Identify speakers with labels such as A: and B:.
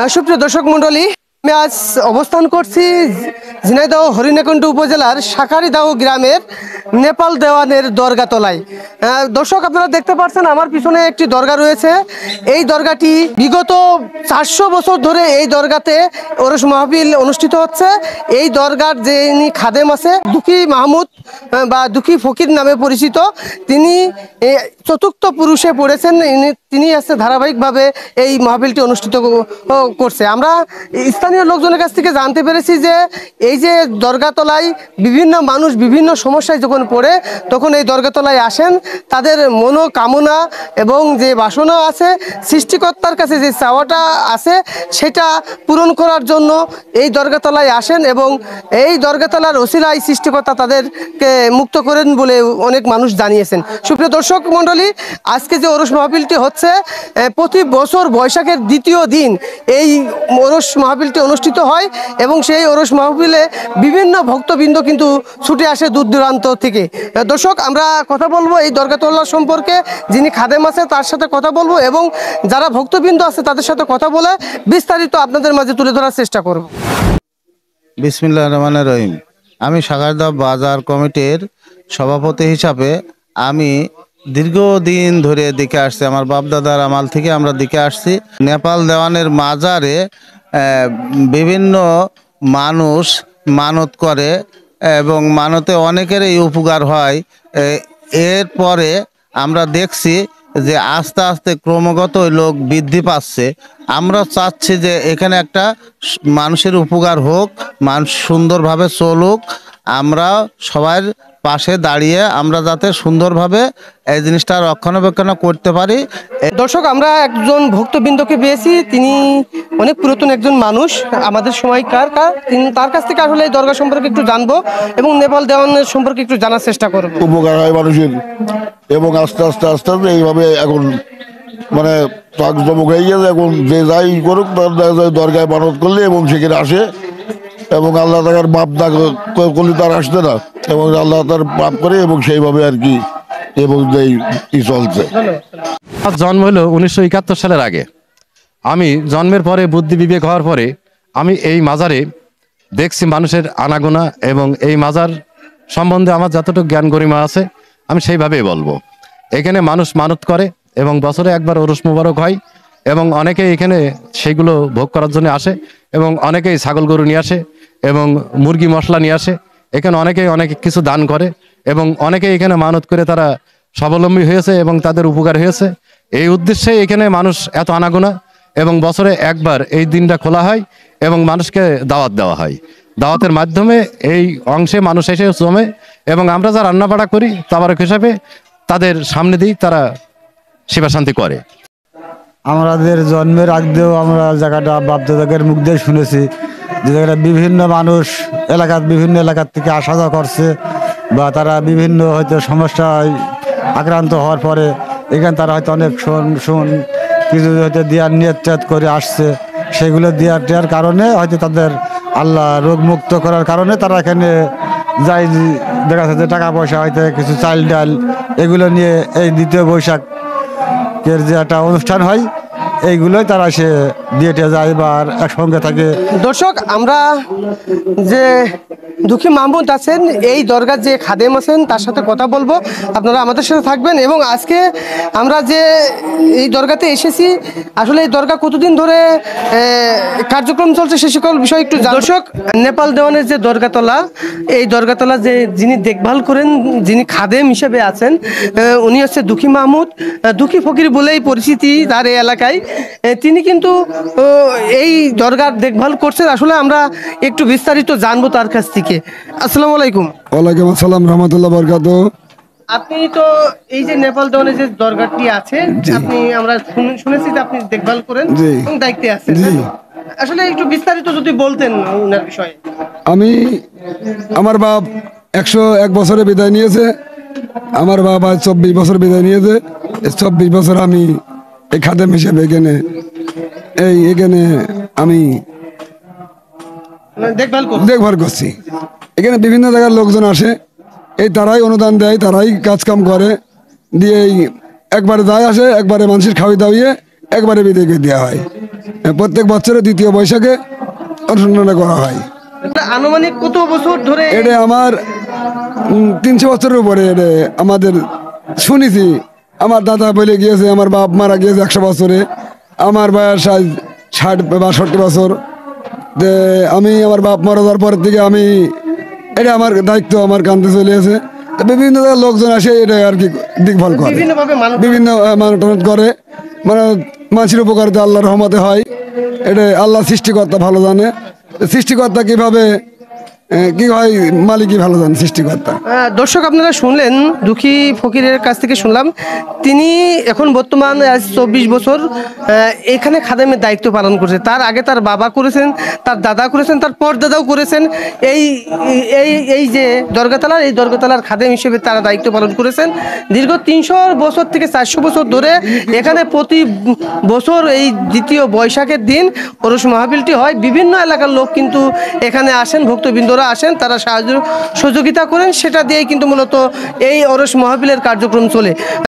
A: সুপ্রিয় দর্শক মণ্ডলী, আমি আজ অবস্থান করছি ঝিনাইদহ হরিণাকুণ্ড উপজেলার শাঁখারীদাহ গ্রামের নেপাল দেওয়ানের দরগাতলায়। দর্শক, আপনারা দেখতে পাচ্ছেন আমার পিছনে একটি দরগা রয়েছে। এই দরগাটি বিগত 400 বছর ধরে এই দরগাতে ওরস মাহফিল অনুষ্ঠিত হচ্ছে। এই দরগার যিনি খাদেম আছে দুঃখী মাহমুদ বা দুঃখী ফকির নামে পরিচিত, তিনি চতুর্থ পুরুষে পড়েছেন। তিনি আছে ধারাবাহিকভাবে এই মাহফিলটি অনুষ্ঠিত করছে। আমরা স্থানীয় লোকজনের কাছ থেকে জানতে পেরেছি যে এই যে দরগাতলায় বিভিন্ন মানুষ বিভিন্ন সমস্যায় যখন পড়ে তখন এই দরগাতলায় আসেন, তাদের মনোকামনা এবং যে বাসনা আছে সৃষ্টিকর্তার কাছে যে চাওয়াটা আছে সেটা পূরণ করার জন্য এই দরগাতলায় আসেন এবং এই দরগাতলার ওসিলায় সৃষ্টিকর্তা তাদেরকে মুক্ত করেন বলে অনেক মানুষ জানিয়েছেন। সুপ্রিয় দর্শক মণ্ডলী, আজকে যে ওরস মাহফিলটি হচ্ছে প্রতি বছর বৈশাখের দ্বিতীয় দিন এই ওরস মাহফিলটি অনুষ্ঠিত হয় এবং সেই ওরস মাহফিলে বিভিন্ন ভক্তবৃন্দ কিন্তু ছুটে আসে দূর দূরান্ত থেকে। দর্শক, আমরা কথা বলবো এই দরগাতলা সম্পর্কে, যিনি খাদেম আছে তার সাথে কথা বলবো এবং যারা ভক্তবৃন্দ আছে তাদের সাথে কথা বলে বিস্তারিত আপনাদের মাঝে তুলে ধরার চেষ্টা করব।
B: বিসমিল্লাহির রহমানির রহিম। আমি শাঁখারীদাহ বাজার কমিটির সভাপতি হিসাবে আমি দীর্ঘদিন ধরে দেখে আসছি, আমার বাপদাদার আমল থেকে আমরা দেখে আসছি। নেপাল দেওয়ানের মাজারে বিভিন্ন মানুষ মানত করে এবং মানতে অনেকেরই উপকার হয়। এরপরে আমরা দেখছি যে আস্তে আস্তে ক্রমাগত লোক বৃদ্ধি পাচ্ছে। আমরা চাচ্ছি যে এখানে একটা মানুষের উপকার হোক, মানুষ সুন্দরভাবে চলুক, আমরা সবার পাশে দাঁড়িয়ে আমরা যাতে সুন্দরভাবে এই জিনিসটা রক্ষণাবেক্ষণ করতে পারি।
A: দর্শক, আমরা একজন ভক্তবৃন্দকে পেয়েছি, তিনি অনেক পুরাতন একজন মানুষ, আমাদের সময়কার। তার কাছ থেকে আসলে এই দরগা সম্পর্কে একটু জানবো এবং নেপাল দেওয়ানের সম্পর্কে একটু জানার চেষ্টা করবো।
C: উপকার হয় মানুষের এবং আস্তে আস্তে আস্তে আস্তে এইভাবে এখন মানে জমক হয়ে গেছে। এখন যে যাই করুক দরগায় মানত করলে এবং সেখানে আসে এবং আল্লাহ তার বাপ দা করলে তার আসতে না এবং আল্লাহ তার বাপ করে এবং সেইভাবে আর কি এবং এই চলছে।
D: আমার জন্ম হলো 1971 সালের আগে। আমি জন্মের পরে বুদ্ধি বিবেক হওয়ার পরে আমি এই মাজারে দেখছি মানুষের আনাগোনা এবং এই মাজার সম্বন্ধে আমার যতটুকু জ্ঞান গরিমা আছে আমি সেইভাবেই বলবো। এখানে মানুষ মানত করে এবং বছরে একবার ওরস মুবারক হয় এবং অনেকে এখানে সেইগুলো ভোগ করার জন্য আসে এবং অনেকেই ছাগল গরু নিয়ে আসে এবং মুরগি মশলা নিয়ে আসে। এখানে অনেকেই অনেক কিছু দান করে এবং অনেকে এখানে মানত করে তারা স্বাবলম্বী হয়েছে এবং তাদের উপকার হয়েছে। এই উদ্দেশ্যে এখানে মানুষ এত আনাগোনা এবং বছরে একবার এই দিনটা খোলা হয় এবং মানুষকে দাওয়াত দেওয়া হয়। দাওয়াতের মাধ্যমে এই অংশে মানুষ এসে জমে এবং আমরা যা রান্নাবাড়া করি তাবারক হিসাবে তাদের সামনে দিই, তারা সেবা শান্তি করে।
E: আমাদের জন্মের আগেও আমরা জায়গাটা বাপদাদাদের মুখ দিয়ে শুনেছি যে জায়গাটা বিভিন্ন মানুষ বিভিন্ন এলাকার থেকে আসা যাওয়া করছে বা তারা বিভিন্ন হয়তো সমস্যায় আক্রান্ত হওয়ার পরে এখানে তারা হয়তো অনেক শোন কিছু হয়তো দেওয়ার নিয়ত করে আসছে। সেগুলো দেওয়ার কারণে হয়তো তাদের আল্লাহ রোগ মুক্ত করার কারণে তারা এখানে যাই দেখা যাচ্ছে টাকা পয়সা হয়তো কিছু চাল ডাল এগুলো নিয়ে এই দ্বিতীয় বৈশাখের যে একটা অনুষ্ঠান হয় এইগুলোই তারা সে দিয়ে যায় বা একসঙ্গে থাকে।
A: দর্শক, আমরা যে দুঃখী মাহমুদ আছেন এই দরগার যে খাদেম আছেন তার সাথে কথা বলবো, আপনারা আমাদের সাথে থাকবেন। এবং আজকে আমরা যে এই দরগাতে এসেছি, আসলে এই দরগা কতদিন ধরে কার্যক্রম চলছে সে সকল বিষয় একটু। দর্শক, নেপাল দেওয়ানের যে দরগাতলা, এই দরগাতলা যে যিনি দেখভাল করেন, যিনি খাদেম হিসেবে আছেন, উনি হচ্ছে দুঃখী মাহমুদ, দুঃখী ফকির বলেই পরিচিতি তার এই এলাকায়। তিনি কিন্তু এই দরগার দেখভাল করছেন। আসলে আমরা একটু বিস্তারিত জানবো তার কাছ থেকে। আসসালামু আলাইকুম।
C: ওয়ালাইকুম আসসালাম রহমতুল্লাহ বরকাতুহু।
A: আপনি তো এই যে নেপাল দেওয়ানের যে দরগাটি আছে, আপনি আমরা শুনেছি যে আপনি দেখভাল করেন এবং দায়িত্বে আছেন। আসলে একটু বিস্তারিত যদি বলতেন ওনার বিষয়ে।
F: আমার বাপ 101 বছরে বিদায় নিয়েছে, আমার বাবা 24 বছর বিদায় নিয়েছে। 24 বছর আমি এই খাদেম হিসেবে এখানে আমি দেখভাল করছি। এখানে বিভিন্ন জায়গার লোকজন আসে, এই তারাই অনুদান দেয়, তারাই কাজ কাম করে দিয়ে একবারে যায় আসে, একবারে মানুষের খাওয়াই দাওয়িয়ে একবারে বিদায় করে দেওয়া হয়। প্রত্যেক বছরে দ্বিতীয় বৈশাখে অনুষ্ঠানটা করা হয়।
A: আনুমানিক কত বছর ধরে?
F: এটা আমার 300 বছরের উপরে এটা আমাদের শুনেছি। আমার দাদা বলে গিয়েছে, আমার বাপ মারা গিয়েছে 100 বছরে, আমার বয়স আজ 60-62 বছর। আমি আমার বাপ মারা যাওয়ার পরের থেকে আমি এটা আমার দায়িত্ব আমার কাঁধে চলে এসে। বিভিন্ন জায়গার লোকজন আসে এটা আর কি দেখভাল করে, বিভিন্ন মানত করে, মানে মানুষের উপকারিতা আল্লাহর রহমতে হয়। এটা আল্লাহ সৃষ্টিকর্তা ভালো জানে, সৃষ্টিকর্তা কিভাবে কি হয় মালিকই ভালো জানে, সৃষ্টিকর্তা।
A: দর্শক আপনারা শুনলেন, দুঃখী ফকিরের কাছ থেকে শুনলাম, তিনি এখন বর্তমান আজ 24 বছর এখানে খাদেমের দায়িত্ব পালন করছে। তার আগে তার বাবা করেছেন, তার দাদা করেছেন, তার পরদাদাও করেছেন। এই এই এই যে দরগাতলার, এই দরগাতলার খাদেম হিসেবে তারা দায়িত্ব পালন করেছেন। দীর্ঘ 300 বছর থেকে 400 বছর ধরে এখানে প্রতি বছর এই দ্বিতীয় বৈশাখের দিন ওরস মাহফিলটি হয়। বিভিন্ন এলাকার লোক কিন্তু এখানে আসেন, ভক্তবৃন্দরা আসেন, তারা সাহায্য সহযোগিতা করেন, সেটা দিয়েই কিন্তু মূলত এই ওরস মাহফিলের কার্যক্রম চলে।